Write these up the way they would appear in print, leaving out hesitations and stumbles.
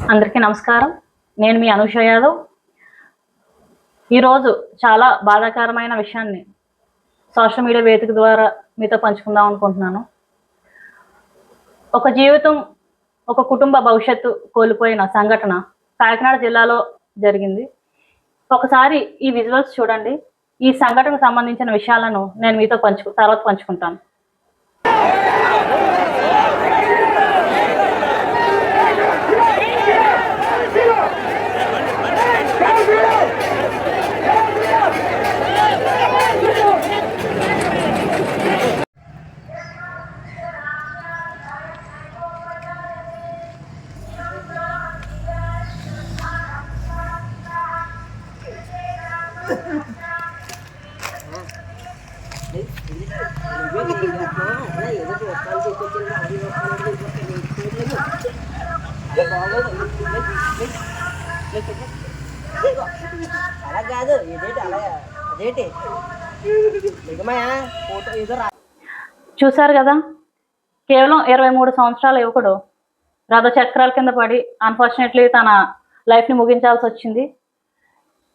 అందరికీ నమస్కారం. నేను మీ అనూష యాదవ్. ఈరోజు చాలా బాధాకరమైన విషయాన్ని సోషల్ మీడియా వేదిక ద్వారా మీతో పంచుకుందాం అనుకుంటున్నాను. ఒక జీవితం, ఒక కుటుంబ భవిష్యత్తు కోల్పోయిన సంఘటన కాకినాడ జిల్లాలో జరిగింది. ఒకసారి ఈ విజువల్స్ చూడండి. ఈ సంఘటనకు సంబంధించిన విషయాలను నేను మీతో తర్వాత పంచుకుంటాను. అలా కాదు ఇదేంటి అలా అదేంటి నిజమయా ఫోటో ఏదో చూశారు కదా, కేవలం 23 సంవత్సరాల యువకుడు రథ చక్రాల కింద పడి అన్ఫార్చునేట్లీ తన లైఫ్ని ముగించాల్సి వచ్చింది.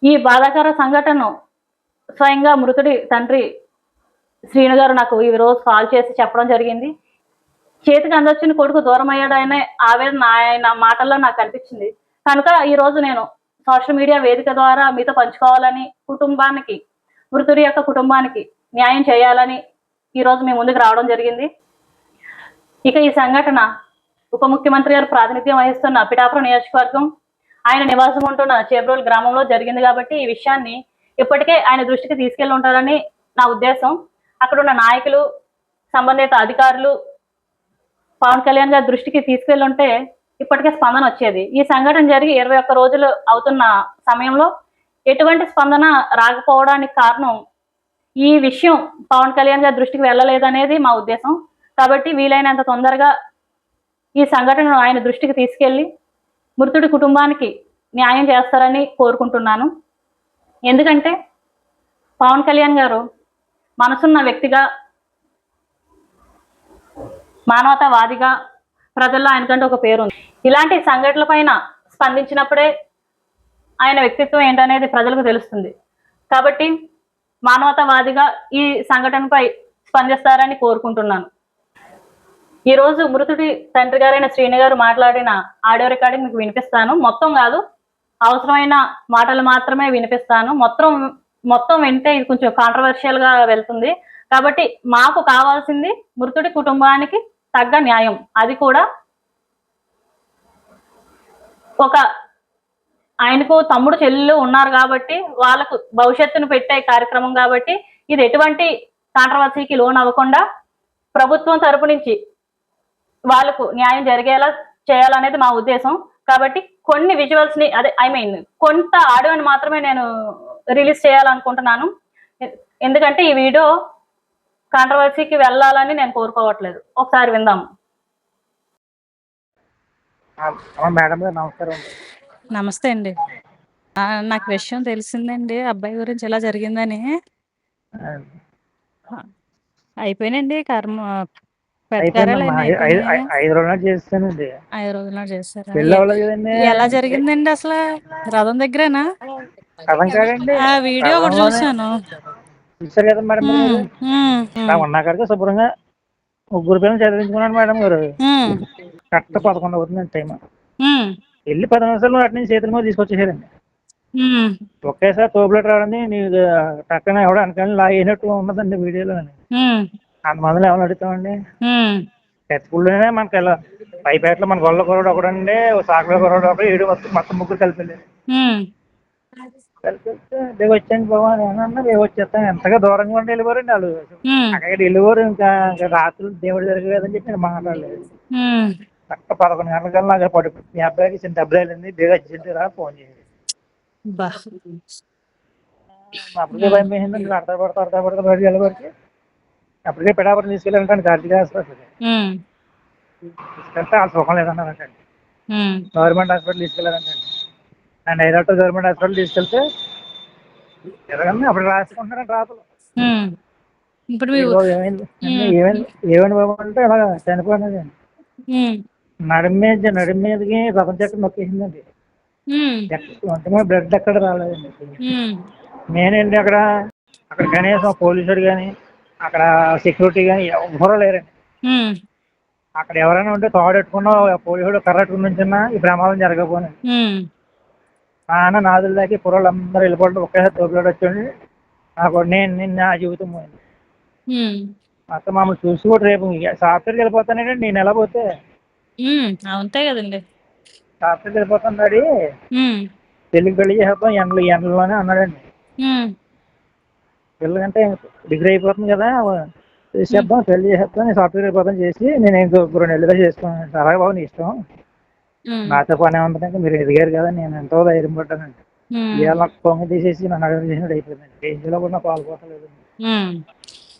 ఈ బాధాకర సంఘటనను స్వయంగా మృతుడి తండ్రి శ్రీను గారు నాకు ఈ రోజు కాల్ చేసి చెప్పడం జరిగింది. చేతికి అందొచ్చిన కొడుకు దూరం అయ్యాడు అనే ఆవేదన ఆయన మాటల్లో నాకు కనిపించింది. కనుక ఈరోజు నేను సోషల్ మీడియా వేదిక ద్వారా మీతో పంచుకోవాలని, కుటుంబానికి, మృతుడి యొక్క కుటుంబానికి న్యాయం చేయాలని ఈరోజు మీ ముందుకు రావడం జరిగింది. ఇక ఈ సంఘటన ఉప ముఖ్యమంత్రి గారు ప్రాతినిధ్యం వహిస్తున్న పిఠాపురం నియోజకవర్గం, ఆయన నివాసం ఉంటున్న చేబ్రోలు గ్రామంలో జరిగింది కాబట్టి ఈ విషయాన్ని ఇప్పటికే ఆయన దృష్టికి తీసుకెళ్లి ఉంటారని నా ఉద్దేశం. అక్కడున్న నాయకులు, సంబంధిత అధికారులు పవన్ కళ్యాణ్ గారి దృష్టికి తీసుకెళ్లి ఉంటే ఇప్పటికే స్పందన వచ్చేది. ఈ సంఘటన జరిగి 21 రోజులు అవుతున్న సమయంలో ఎటువంటి స్పందన రాకపోవడానికి కారణం ఈ విషయం పవన్ కళ్యాణ్ గారి దృష్టికి వెళ్ళలేదనేది మా ఉద్దేశం. కాబట్టి వీలైనంత తొందరగా ఈ సంఘటనను ఆయన దృష్టికి తీసుకెళ్లి మృతుడి కుటుంబానికి న్యాయం చేస్తారని కోరుకుంటున్నాను. ఎందుకంటే పవన్ కళ్యాణ్ గారు మనసున్న వ్యక్తిగా, మానవతావాదిగా ప్రజల్లో ఆయనకంటే ఒక పేరు ఉంది. ఇలాంటి సంఘటనల పైన స్పందించినప్పుడే ఆయన వ్యక్తిత్వం ఏంటనేది ప్రజలకు తెలుస్తుంది. కాబట్టి మానవతావాదిగా ఈ సంఘటనపై స్పందిస్తారని కోరుకుంటున్నాను. ఈరోజు మృతుడి తండ్రి గారైన శ్రీను గారు మాట్లాడిన ఆడియో రికార్డింగ్ మీకు వినిపిస్తాను. మొత్తం కాదు, అవసరమైన మాటలు మాత్రమే వినిపిస్తాను. మొత్తం వింటే ఇది కొంచెం కాంట్రవర్షియల్ గా వెళ్తుంది. కాబట్టి మాకు కావాల్సింది మృతుడి కుటుంబానికి తగ్గ న్యాయం. అది కూడా ఒక ఆయనకు తమ్ముడు చెల్లెలు ఉన్నారు కాబట్టి వాళ్ళకు భవిష్యత్తును పెట్టే కార్యక్రమం కాబట్టి ఇది ఎటువంటి కాంట్రవర్సీకి లోన్ అవ్వకుండా ప్రభుత్వం తరపు నుంచి వాళ్ళకు న్యాయం జరిగేలా చేయాలనేది మా ఉద్దేశం. కాబట్టి కొన్ని విజువల్స్ ని కొంత ఆడియోని మాత్రమే నేను రిలీజ్ చేయాలనుకుంటున్నాను. ఎందుకంటే ఈ వీడియో కాంట్రవర్సీకి వెళ్ళాలని నేను కోరుకోవట్లేదు. ఒకసారి విందాము. మేడం గారు నమస్కారం. నమస్తే అండి. నాకు విషయం తెలిసిందండి, అబ్బాయి గురించి ఇలా జరిగిందని. అయిపోయినండి కర్మ ఐదు రోజులు చేస్తానండి. 5 రోజుల చేస్తారా? కదండి. ఎలా జరిగిందండి అసలు? రథం దగ్గరేనా? రథం కాదండి, ఆ వీడియో ఒకటి చూసాను. చూసారు కదా మేడం గారు. ఉన్నాక శుభ్రంగా ముగ్గురు పిల్లలు చదివించుకున్నాను మేడం గారు. కరెక్ట్ 11 అవుతుందండి టైం. వెళ్ళి 10 నిమిషాలు అటు నుంచి చేతుల మీద తీసుకొచ్చేసారండి. ఒకేసారి తోపులెట్ రావడండి, నీకు టక్కన ఎవడ అనకాని లాగేనట్టు ఉన్నదండి వీడియోలో. అంతమందిలో ఎవరు అడుగుతామండి? ఎత్తుకుళ్ళనే మనకి ఇలా పైపేటలో మన గొల్ల కొరడు ఒకడండి, సాకలో కొరడు ఒకడు, 7 మొత్తం ముగ్గురు కలిపి వచ్చాను బాబా ఏమన్నా వచ్చేస్తాను. ఎంతగా దూరంగా ఉండి వెళ్ళిపోరండి వాళ్ళు. అక్కడ వెళ్ళిపోరు. ఇంకా రాత్రులు దేవుడు జరగలేదని చెప్పి నేను మాట్లాడలేదు. కరెక్ట్ 11 గంటలకల్లా నాకు పడి మీ అబ్బాయికి చిన్న డబ్బులు వెళ్ళింది, బేగా వచ్చింది రా ఫోన్ చేయండి. అప్పటికే భయం వేసింది. అడతా పడతా బయటకు వెళ్ళేవారికి అప్పటికే పిఠాపురం తీసుకెళ్ళారంటే కార్తీక హాస్పిటల్ తీసుకెళ్తే వాళ్ళ సుఖం లేదన్నారంటే గవర్నమెంట్ హాస్పిటల్ తీసుకెళ్లారంటండి. అండ్ డైరెక్ట్ గవర్నమెంట్ హాస్పిటల్ తీసుకెళ్తే ఎరగండి అప్పుడు రాసుకుంటున్నారంటే రాతలు. ఏమైంది బాబు అంటే ఇలా చనిపోయినది. నడుము మీదకి రథం చక్రం నొక్కేసిందండి. ఉమ్, ఒంటి మీద బ్లడ్ ఎక్కడ రాలేదండి. ఉమ్, నేనండి అక్కడ కనీసం పోలీసులు కానీ అక్కడ సెక్యూరిటీ కానీ ఎవరూ లేరండి. ఉమ్, అక్కడ ఎవరైనా ఉంటే తాడెట్టుకున్నా పోలీసుడు కర్రట్టుకుని నుంచున్నా ఈ ప్రమాదం జరగకపోయింది. ఉమ్, నాన్న నాదులు దాకి కుర్రోళ్ళు అందరూ వెళ్ళిపోవడం ఒకేసారి తోపులాడు వచ్చండి. నాకు నా జీవితం పోయింది. ఉమ్, అక్కడ మమ్మల్ని చూసి కూడా రేపు సాఫ్ట్వేర్కి వెళ్ళిపోతానండి. నేను ఎలా పోతే అంతే కదండి. సాఫ్ట్వేర్కి వెళ్ళిపోతున్నాడు. ఉమ్, పెళ్లి చేసేద్దాం ఎండలోనే అన్నాడండి. ఉమ్, పిల్లలంటే డిగ్రీ అయిపోతుంది కదా, ఉమ్, చేసేద్దాం పెళ్లి చేసేద్దాం, నేను సాఫ్ట్వేర్ అయిపోతాం చేసి నేను ఇంకో 2 నెలలుగా చేస్తాను. అలాగే బాబు నీ ఇష్టం, ఉమ్, నాతో పని ఏముంటుందంటే మీరు ఎదిగారు కదా, నేను ఎంతో ధైర్యం పడ్డానండి. ఉమ్, ఇవాళ నాకు పొంగ తీసేసి నన్ను అడగ చేసినట్టు అయిపోయిందండి. రేంజ్లో కూడా నాకు పాల్పోతలేదు. ఉమ్,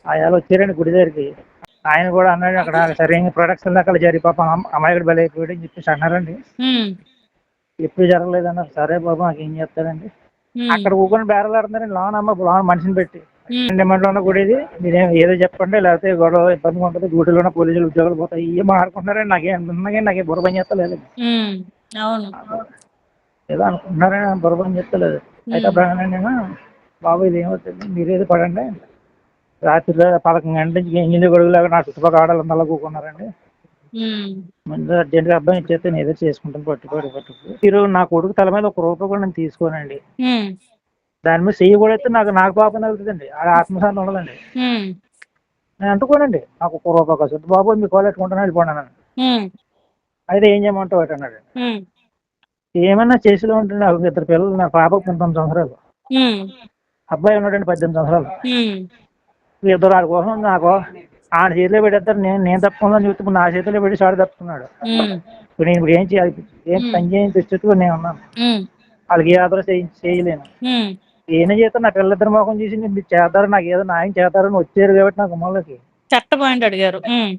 ఆయాలు వచ్చారండి గుడి దగ్గరికి. ఆయన కూడా అన్నాడు అక్కడ సరైన ప్రొడక్షన్ అక్కడ జరిగి పాపం అమాయకుడు బలి అయిపోయాడు అని చెప్పేసి అన్నారండి. ఉమ్, ఎప్పుడు జరగలేదన్నారు. సరే బాబు నాకు ఏం చేస్తారండి. ఉమ్, అక్కడ ఊకొని బేరలు ఆడుతున్నారండి. లోన మనిషిని పెట్టి ఉమ్, డిమాండ్లో ఉన్న గుడి ఇది, మీరేం ఏదో చెప్పండి లేకపోతే గొడవ ఇబ్బందిగా ఉంటుంది, డ్యూటీలో ఉన్న పోలీసులు ఉద్యోగాలు పోతాయి, ఇవి మాట్లాడుకుంటున్నారండి. నాకేం బుర్ర పని చేస్తలేదు. ఉమ్, అవును. ఏదో అనుకుంటున్నారని బుర్ర పని చేస్తలేదు. అయితే ఉమ్, అప్పుడు నేను బాబు ఇది ఏమవుతుంది మీరేది పడండి, రాత్రి 11 గంటల నుంచి ఇంజిన్ గొడుగులాగా నా చుట్టుపక్కల ఆడాలి నల్ల కూకున్నారండి. ఉమ్, ముందు అర్జెంట్గా అబ్బాయి ఇచ్చేస్తే నేను ఏదో చేసుకుంటాను పట్టుకు మీరు నా కొడుకు తల మీద 1 రూపాయి కూడా నేను తీసుకోనండి. ఉమ్, దాని మీద చెయ్యి కూడా అయితే నాకు పాపం వెళ్తుందండి. ఆ ఆత్మశాంతి ఉండదండి. ఉమ్, నేను అంటుకోనండి. నాకు 1 రూపాయి కాదు బాబు మీ కాల్ పెట్టుకుంటాను వెళ్ళిపోయినాను. ఉమ్, అయితే ఏం చేయమంటావు అటు అన్నాడు. ఉమ్, ఏమన్నా చేసిలో ఉంటుంది. నాకు 2 పిల్లలు, నా పాపకు 19 సంవత్సరాలు, ఉమ్, అబ్బాయి ఉన్నాడండి 18 సంవత్సరాలు. ఉమ్, ఇద్దరు వాడి కోసం నాకు ఆయన చేతిలో పెట్టేస్తారు. నేను తప్పుకుందని చూస్తే నా చేతిలో పెట్టి చాడు తప్పుకున్నాడు. ఉమ్, ఇప్పుడు నేను ఏం చేయాలి, ఏం పని చేయని తెచ్చుకు నేను ఉన్నాను. ఉమ్, వాళ్ళకి ఏ ఆదరణ చేయలేను. ఉమ్, ఏం చేస్తాను, నా పిల్లలిద్దరి మొఖం చూసి మీరు చేస్తారు, నాకు ఏదో న్యాయం చేస్తారని వచ్చారు కాబట్టి నా గుమ్మలోకి చెట్ట పాయింట్ అడిగారు. ఉమ్,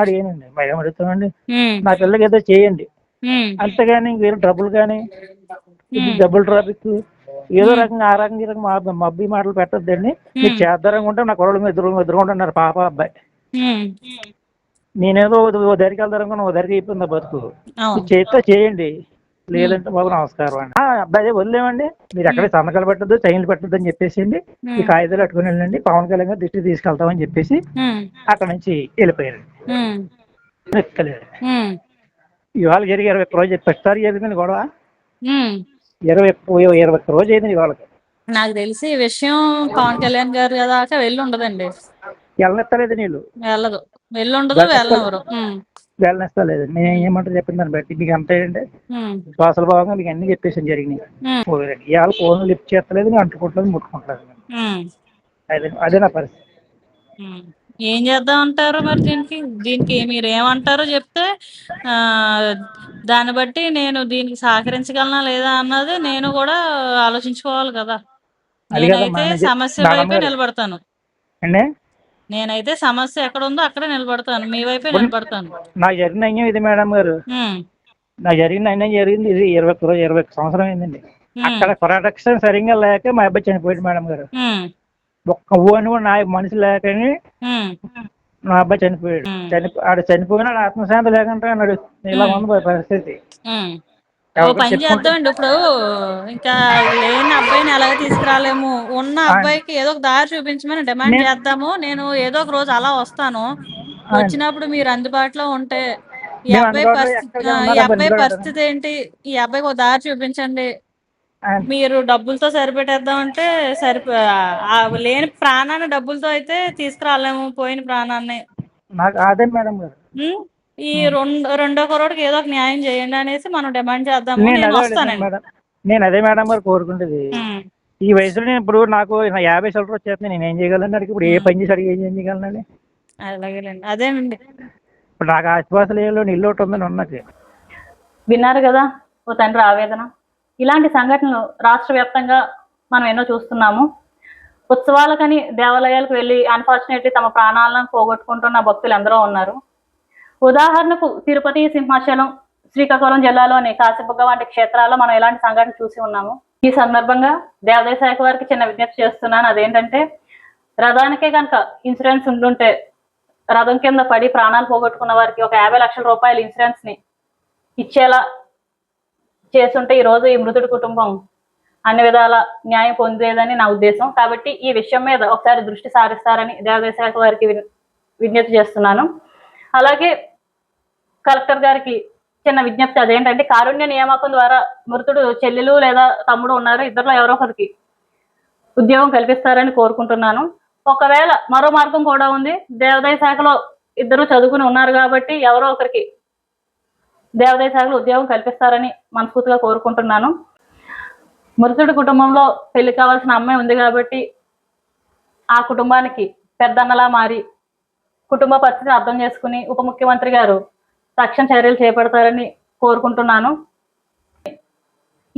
అడిగానండి. భయం అడుగుతామండి. ఉమ్, నా పిల్లలకి ఏదో చేయండి, ఉమ్, అంతేగాని వేరే డబ్బులు కానీ ఇది ఉమ్, డబుల్ ట్రాఫిక్ ఏదో ఉమ్, రకంగా ఆ రకంగా ఈ రకంగా మబ్బి మాటలు పెట్టద్దండి. మీరు ఉమ్, చేద్దారనుకుంటే నా కొరలు ఎదురుకుంటున్నారు పాప అబ్బాయి. ఉమ్, నేనేదో ఓ దరికి వెళ్తారనుకున్నా, ఓ దరికి అయిపోయింది బతుకు. మీరు అవును. చేస్తే చేయండి, ఉమ్, లేదంటే బాబు నమస్కారం అండి. అబ్బాయి వదిలేమండి, మీరు ఎక్కడ ఉమ్, సంతకాలు పెట్టద్దు, చైన్లు పెట్టద్దు అని చెప్పేసి ఈ ఉమ్, కాగితాలు పట్టుకుని వెళ్ళండి, పవన్ కళ్యాణ్ గారు దృష్టికి తీసుకెళ్తామని చెప్పేసి ఉమ్, అక్కడ నుంచి వెళ్ళిపోయారు. ఉమ్, ఎక్కలేదు. ఉమ్, ఇవాళ జరిగి 21 రోజు ప్రతిసారి జరిగిందండి గొడవ. ఉమ్. 21 రోజు అయింది ఇవాళకి. నాకు తెలిసి ఈ విషయం పవన్ కళ్యాణ్ గారి దాకా వెళ్ళి ఉండదండి. వెళ్ళనిస్తలేదు నీళ్ళు, వెళ్ళదు, వెళ్ళుండదు, వెళ్ళనివ్వరు. వెళ్ళనిస్తలేదు. నేను ఉమ్, ఏమంటారు చెప్పండి దాన్ని బట్టి. మీకు అంతే అండి ఉమ్, శ్వాసల భాగంగా మీకు అన్ని చెప్పేసి జరిగినాయి. ఉమ్, ఇవాళ ఫోన్ లిఫ్ట్ చేస్తలేదు, నేను అంటుకోవట్లేదు, ముట్టుకుంటలేదు. ఉమ్, అదే నా పరిస్థితి. ఉమ్. ఏం చేద్దాం అంటారు మరి దీనికి మీరు ఏమంటారో చెప్తే ఆ దాన్ని బట్టి నేను దీనికి సహకరించగలనా లేదా అన్నది నేను కూడా ఆలోచించుకోవాలి కదా. అది కదమ్మా నేనైతే సమస్య మేడం వైపే గారు నిలబడతాను. అండి. నేనైతే సమస్య ఎక్కడ ఉందో అక్కడే నిలబడతాను, మీ వైపే ఇప్పుడు నిలబడతాను. నాకు జరిగిన అన్యాయం ఇది మేడం గారు. ఉమ్, నాకు జరిగిన అన్యాయం జరిగింది ఇది 21 సంవత్సరం అయిందండి. ఉమ్, అక్కడ ప్రొటెక్షన్ సరిగ్గా లేక మా అబ్బాయి చనిపోయాడు మేడం గారు. ఉమ్, ఒక్క ఊని కూడా నా మనిషి లేకని ఉమ్, మా అబ్బాయి చనిపోయాడు. ఉమ్, ఆడు చనిపోయినా ఆత్మశాంతి లేకుండా అన్నాడు. ఇలా ఉమ్, ఉంది పరిస్థితి. ఉమ్. ఓ ఎవరికైనా పని చెప్పుకుంటే చేద్దామండి. ఇప్పుడు ఇంకా లేని అబ్బాయిని ఎలాగ తీసుకురాలేము, ఉన్న అబ్బాయికి ఏదో ఒక దారి చూపించమని డిమాండ్ నేను చేద్దాము. నేను ఏదో ఒక రోజు అలా వస్తాను. వచ్చినప్పుడు మీరు అందుబాటులో ఉంటే ఈ మేము అబ్బాయి అందుబాటులో పరిస్థితి ఎక్కడికైనా ఈ ఉన్నారా అబ్బాయి ఇంటికాడ ఉంటారా? పరిస్థితి ఏంటి, ఈ అబ్బాయికి ఒక దారి చూపించండి. మీరు డబ్బులతో సరిపెట్టేద్దాం అంటే ఆ లేని ప్రాణాన్ని డబ్బులతో అయితే తీసుకురాలేము, పోయిన ప్రాణాన్ని. నాకు అదే మేడం గారు. ఉమ్, ఈ రెండో కరోడికి ఏదో ఒక న్యాయం చేయండి అనేసి మనం డిమాండ్ చేద్దాము. నేను నేను అదే అడుగుతున్నాను వస్తానండి. మేడం. నేను అదే మేడం గారు కోరుకుంటుంది. ఉమ్, ఈ వయసులో నేను ఇప్పుడు నాకు 50 సంవత్సరాలు వచ్చేస్తున్నాయి. నేను ఏం చేయగలను అడిగి ఇప్పుడు ఏ ఉమ్, పని చేసి అడిగి ఏం చేయగలనండి. అలాగేనండి, అదేనండి. ఇప్పుడు నాకు ఆస్తిపాస్తులు ఏలో ఇల్లు ఒకటి ఉందని ఉన్నది. విన్నారు కదా ఓ తండ్రి ఆవేదన. ఇలాంటి సంఘటనలు రాష్ట్ర వ్యాప్తంగా మనం ఎన్నో చూస్తున్నాము. ఉత్సవాలకని దేవాలయాలకు వెళ్ళి అన్ఫార్చునేట్లీ తమ ప్రాణాలను పోగొట్టుకుంటున్న భక్తులు ఎందరో ఉన్నారు. ఉదాహరణకు తిరుపతి, సింహాచలం, శ్రీకాకుళం జిల్లాలోని కాశీబుగ్గ వంటి క్షేత్రాల్లో మనం ఇలాంటి సంఘటన చూసి ఉన్నాము. ఈ సందర్భంగా దేవాదాయ శాఖ వారికి చిన్న విజ్ఞప్తి చేస్తున్నాను. అదేంటంటే రథానికే కనుక ఇన్సూరెన్స్ ఉండుంటే రథం కింద పడి ప్రాణాలు పోగొట్టుకున్న వారికి ఒక 50 లక్షల రూపాయల ఇన్సూరెన్స్ ని ఇచ్చేలా చేస్తుంటే ఈ రోజు ఈ మృతుడి కుటుంబం అన్ని విధాల న్యాయం పొందేదని నా ఉద్దేశం. కాబట్టి ఈ విషయం మీద ఒకసారి దృష్టి సారిస్తారని దేవాదాయ శాఖ వారికి విజ్ఞప్తి చేస్తున్నాను. అలాగే కలెక్టర్ గారికి చిన్న విజ్ఞప్తి, అదేంటంటే కారుణ్య నియామకం ద్వారా మృతుడు చెల్లెలు లేదా తమ్ముడు ఉన్నారు, ఇద్దరిలో ఎవరో ఒకరికి ఉద్యోగం కల్పిస్తారని కోరుకుంటున్నాను. ఒకవేళ మరో మార్గం కూడా ఉంది, దేవాదాయ శాఖలో ఇద్దరు చదువుకుని ఉన్నారు కాబట్టి ఎవరో ఒకరికి దేవాదాయ శాఖలో ఉద్యోగం కల్పిస్తారని మనస్ఫూర్తిగా కోరుకుంటున్నాను. మృతుడి కుటుంబంలో పెళ్లి కావాల్సిన అమ్మాయి ఉంది కాబట్టి ఆ కుటుంబానికి పెద్దన్నలా మారి కుటుంబ పరిస్థితిని అర్థం చేసుకుని ఉప ముఖ్యమంత్రి గారు తక్షణ చర్యలు చేపడతారని కోరుకుంటున్నాను.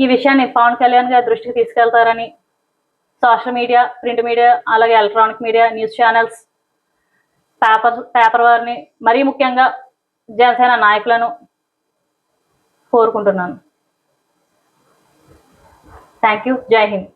ఈ విషయాన్ని పవన్ కళ్యాణ్ గారి దృష్టికి తీసుకెళ్తారని సోషల్ మీడియా, ప్రింట్ మీడియా, అలాగే electronic media, news channels, paper వారిని, మరీ ముఖ్యంగా జనసేన నాయకులను కోరుకుంటున్నాను. Thank you. జై హింద్.